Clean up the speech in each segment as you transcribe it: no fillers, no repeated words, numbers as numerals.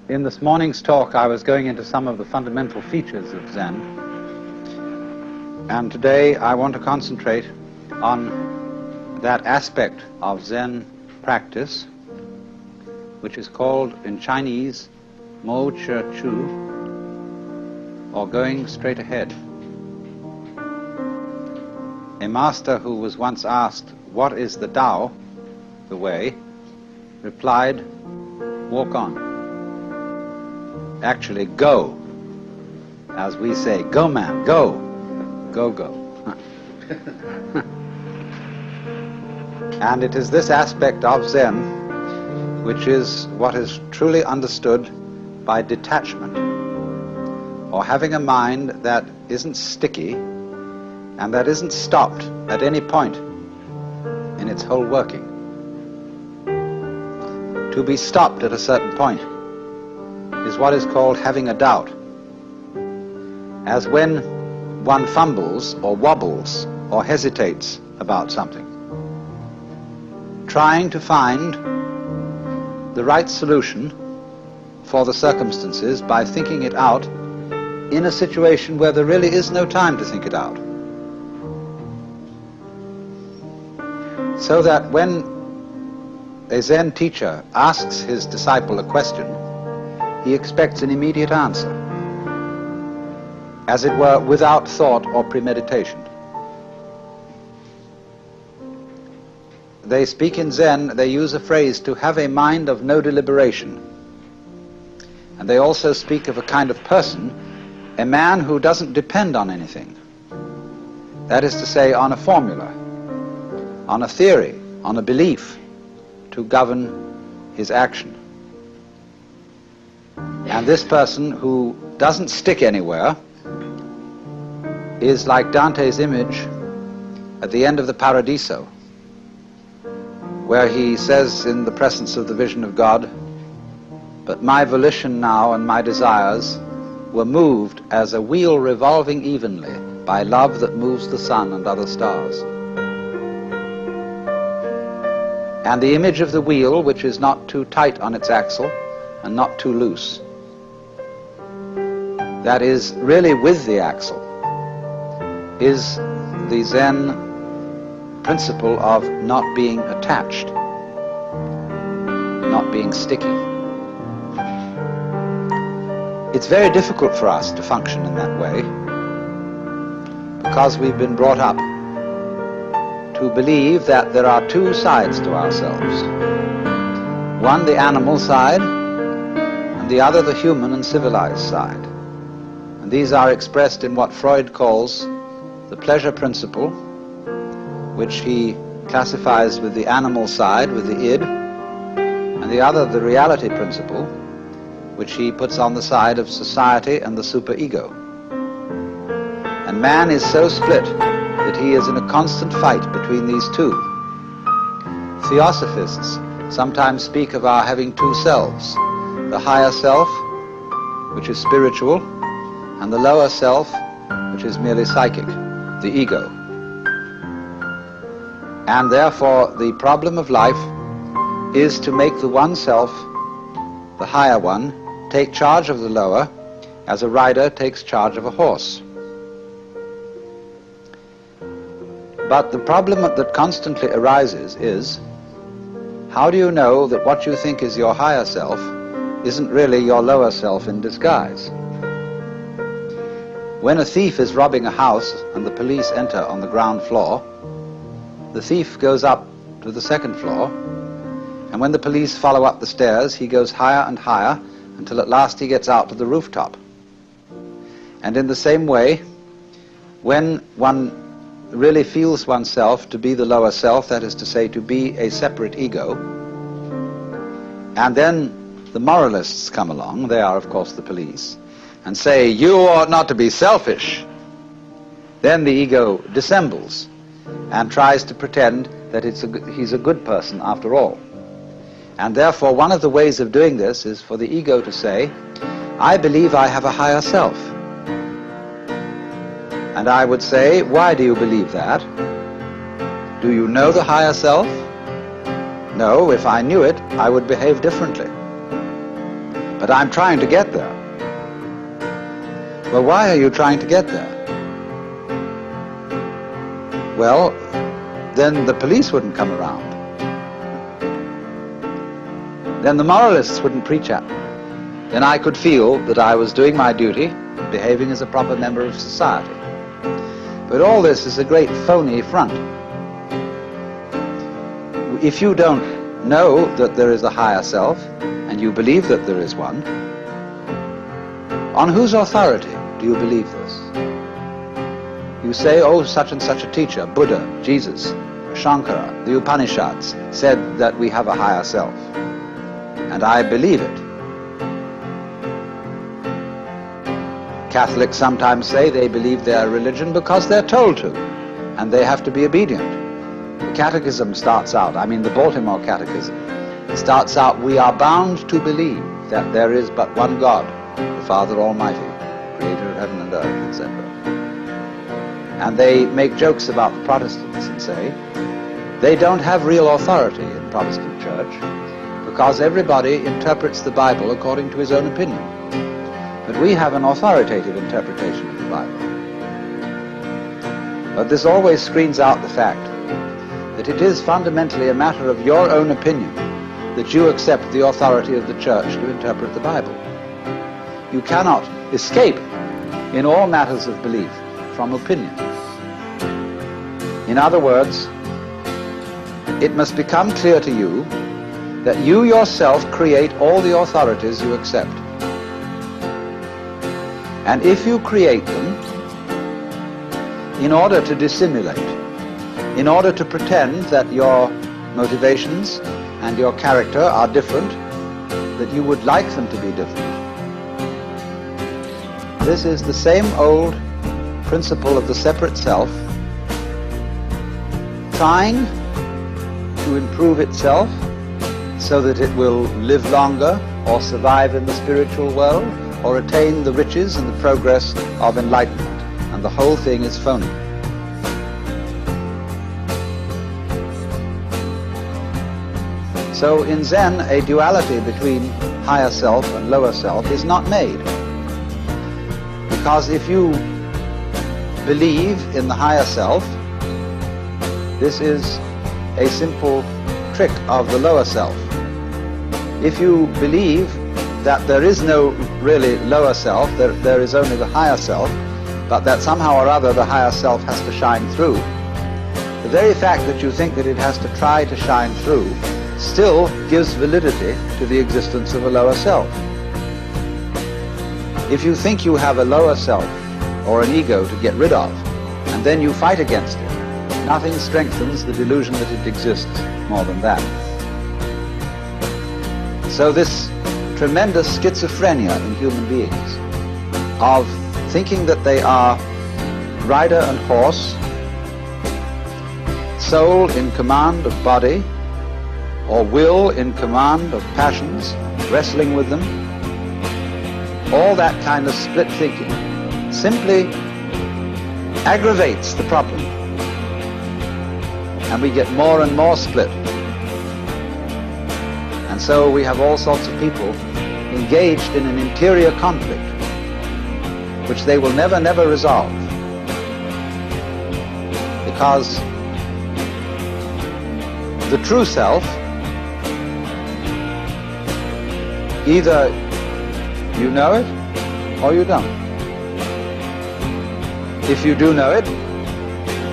In this morning's talk, I was going into some of the fundamental features of Zen, and today I want to concentrate on that aspect of Zen practice which is called in Chinese Mo Che Chu, or going straight ahead. A master who was once asked, "What is the Tao, the way?" replied, "Walk on." Actually, go. As we say, go man, go. Go, go. And it is this aspect of Zen which is what is truly understood by detachment, or having a mind that isn't sticky and that isn't stopped at any point in its whole working. To be stopped at a certain point is what is called having a doubt, as when one fumbles or wobbles or hesitates about something, trying to find the right solution for the circumstances by thinking it out in a situation where there really is no time to think it out. So that when a Zen teacher asks his disciple a question, he expects an immediate answer, as it were, without thought or premeditation. They speak in Zen, they use a phrase, to have a mind of no deliberation. And they also speak of a kind of person, a man who doesn't depend on anything. That is to say, on a formula, on a theory, on a belief to govern his action. And this person who doesn't stick anywhere is like Dante's image at the end of the Paradiso, where he says in the presence of the vision of God, "But my volition now and my desires were moved as a wheel revolving evenly by love that moves the sun and other stars." And the image of the wheel, which is not too tight on its axle and not too loose, that is really with the axle, is the Zen principle of not being attached, not being sticky. It's very difficult for us to function in that way because we've been brought up to believe that there are two sides to ourselves. One, the animal side, and the other, the human and civilized side. And these are expressed in what Freud calls the pleasure principle, which he classifies with the animal side, with the id, and the other, the reality principle, which he puts on the side of society and the superego. And man is so split that he is in a constant fight between these two. Theosophists sometimes speak of our having two selves, the higher self, which is spiritual, and the lower self, which is merely psychic, the ego. And therefore the problem of life is to make the one self, the higher one, take charge of the lower, as a rider takes charge of a horse. But the problem that constantly arises is, how do you know that what you think is your higher self isn't really your lower self in disguise? When a thief is robbing a house and the police enter on the ground floor, the thief goes up to the second floor, and when the police follow up the stairs, he goes higher and higher until at last he gets out to the rooftop. And in the same way, when one really feels oneself to be the lower self, that is to say, to be a separate ego, and then the moralists come along, they are of course the police, and say, "You ought not to be selfish," then the ego dissembles and tries to pretend that he's a good person after all. And therefore one of the ways of doing this is for the ego to say, "I believe I have a higher self." And I would say, "Why do you believe that? Do you know the higher self?" "No, if I knew it, I would behave differently." But I'm trying to get there. Well, why are you trying to get there? Well, then the police wouldn't come around. Then the moralists wouldn't preach at me. Then I could feel that I was doing my duty, behaving as a proper member of society. But all this is a great phony front. If you don't know that there is a higher self, and you believe that there is one, on whose authority do you believe this? You say, oh, such and such a teacher, Buddha, Jesus, Shankara, the Upanishads, said that we have a higher self. And I believe it. Catholics sometimes say they believe their religion because they're told to, and they have to be obedient. The Catechism starts out, I mean the Baltimore Catechism, it starts out, we are bound to believe that there is but one God, the Father Almighty, creator of heaven and earth, etc. And they make jokes about the Protestants and say, they don't have real authority in Protestant church because everybody interprets the Bible according to his own opinion. But we have an authoritative interpretation of the Bible. But this always screens out the fact that it is fundamentally a matter of your own opinion that you accept the authority of the church to interpret the Bible. You cannot escape in all matters of belief from opinion. In other words, it must become clear to you that you yourself create all the authorities you accept. And if you create them in order to dissimulate, in order to pretend that your motivations and your character are different, that you would like them to be different, this is the same old principle of the separate self trying to improve itself so that it will live longer or survive in the spiritual world or attain the riches and the progress of enlightenment. And the whole thing is phony. So in Zen, a duality between higher self and lower self is not made. Because if you believe in the higher self, this is a simple trick of the lower self. If you believe that there is no really lower self, there is only the higher self, but that somehow or other the higher self has to shine through, the very fact that you think that it has to try to shine through still gives validity to the existence of a lower self. If you think you have a lower self or an ego to get rid of, and then you fight against it, nothing strengthens the delusion that it exists more than that. So this tremendous schizophrenia in human beings of thinking that they are rider and horse, soul in command of body, or will in command of passions, wrestling with them, all that kind of split thinking simply aggravates the problem. And we get more and more split. And so we have all sorts of people engaged in an interior conflict which they will never resolve. Because the true self, either you know it or you don't. If you do know it,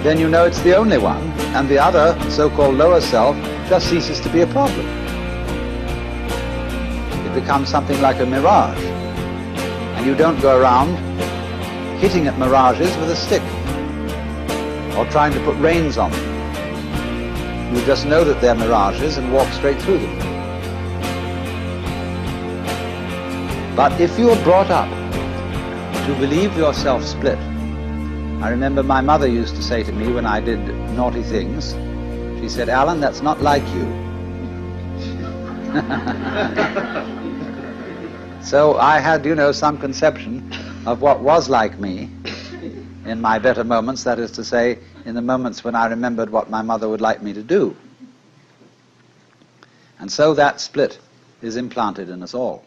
then you know it's the only one, and the other, so-called lower self, just ceases to be a problem. It becomes something like a mirage, and you don't go around hitting at mirages with a stick or trying to put reins on them. You just know that they're mirages and walk straight through them. But if you are brought up to believe yourself split, I remember my mother used to say to me when I did naughty things, she said, "Alan, that's not like you." So I had, some conception of what was like me in my better moments, that is to say, in the moments when I remembered what my mother would like me to do. And so that split is implanted in us all.